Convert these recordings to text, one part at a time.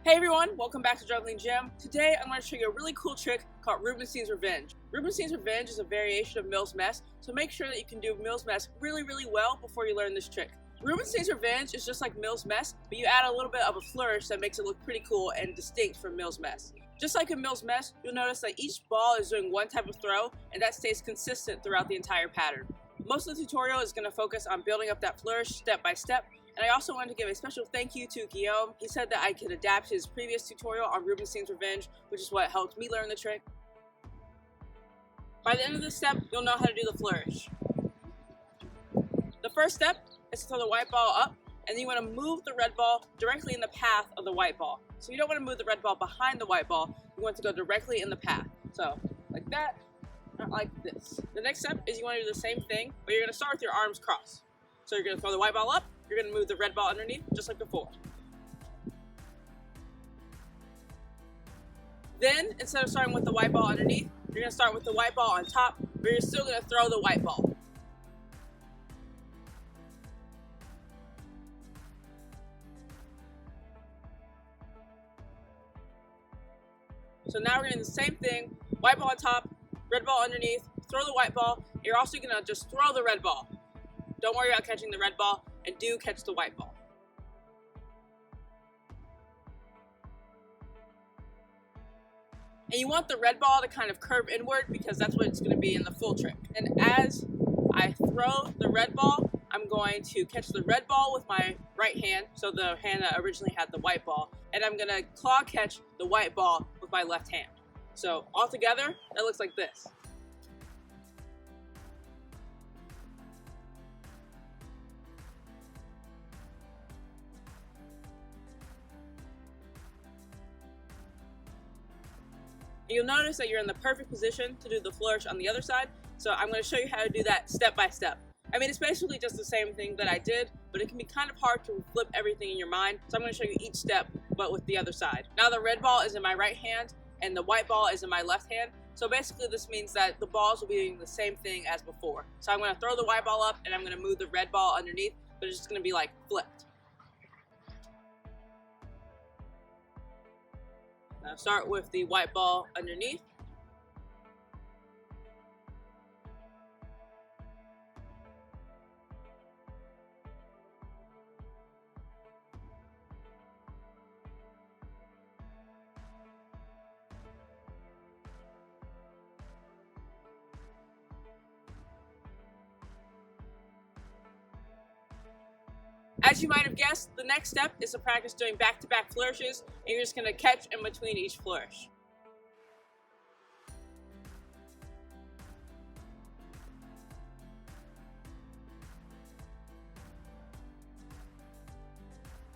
Hey everyone, welcome back to Juggling Gym. Today I'm going to show you a really cool trick called Rubenstein's Revenge. Rubenstein's Revenge is a variation of Mills Mess, so make sure that you can do Mills Mess really well before you learn this trick. Rubenstein's Revenge is just like Mills Mess, but you add a little bit of a flourish that makes it look pretty cool and distinct from Mills Mess. Just like in Mills Mess, you'll notice that each ball is doing one type of throw, and that stays consistent throughout the entire pattern. Most of the tutorial is going to focus on building up that flourish step by step. And I also wanted to give a special thank you to Guillaume. He said that I could adapt his previous tutorial on Rubenstein's Revenge, which is what helped me learn the trick. By the end of this step, you'll know how to do the flourish. The first step is to throw the white ball up, and then you want to move the red ball directly in the path of the white ball. So you don't want to move the red ball behind the white ball, you want to go directly in the path. So, like that, not like this. The next step is you want to do the same thing, but you're going to start with your arms crossed. So you're going to throw the white ball up, you're going to move the red ball underneath, just like before. Then, instead of starting with the white ball underneath, you're going to start with the white ball on top, but you're still going to throw the white ball. So now we're going to do the same thing, white ball on top, red ball underneath, throw the white ball, and you're also going to just throw the red ball. Don't worry about catching the red ball, and do catch the white ball. And you want the red ball to kind of curve inward because that's what it's going to be in the full trick. And as I throw the red ball, I'm going to catch the red ball with my right hand, so the hand that originally had the white ball, and I'm going to claw catch the white ball with my left hand. So all together, that looks like this. You'll notice that you're in the perfect position to do the flourish on the other side, so I'm going to show you how to do that step by step. I mean, it's basically just the same thing that I did, but it can be kind of hard to flip everything in your mind, so I'm going to show you each step, but with the other side. Now the red ball is in my right hand, and the white ball is in my left hand, so basically this means that the balls will be doing the same thing as before. So I'm going to throw the white ball up, and I'm going to move the red ball underneath, but it's just going to be like flipped. Now start with the white ball underneath. As you might have guessed, the next step is to practice doing back-to-back flourishes, and you're just going to catch in between each flourish.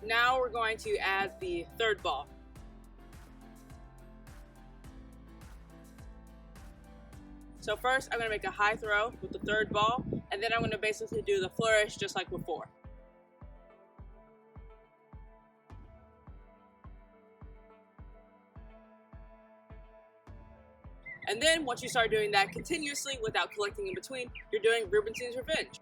Now we're going to add the third ball. So first I'm going to make a high throw with the third ball, and then I'm going to basically do the flourish just like before. And then, once you start doing that continuously without collecting in between, you're doing Rubenstein's Revenge.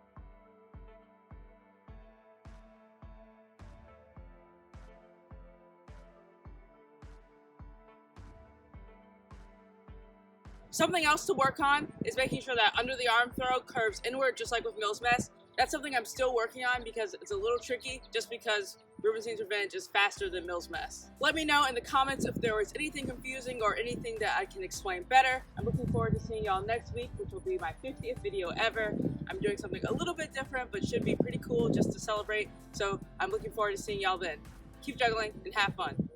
Something else to work on is making sure that under the arm throw curves inward just like with Mills Mess. That's something I'm still working on because it's a little tricky just because Rubenstein's Revenge is faster than Mills Mess. Let me know in the comments if there was anything confusing or anything that I can explain better. I'm looking forward to seeing y'all next week, which will be my 50th video ever. I'm doing something a little bit different, but should be pretty cool just to celebrate. So I'm looking forward to seeing y'all then. Keep juggling and have fun.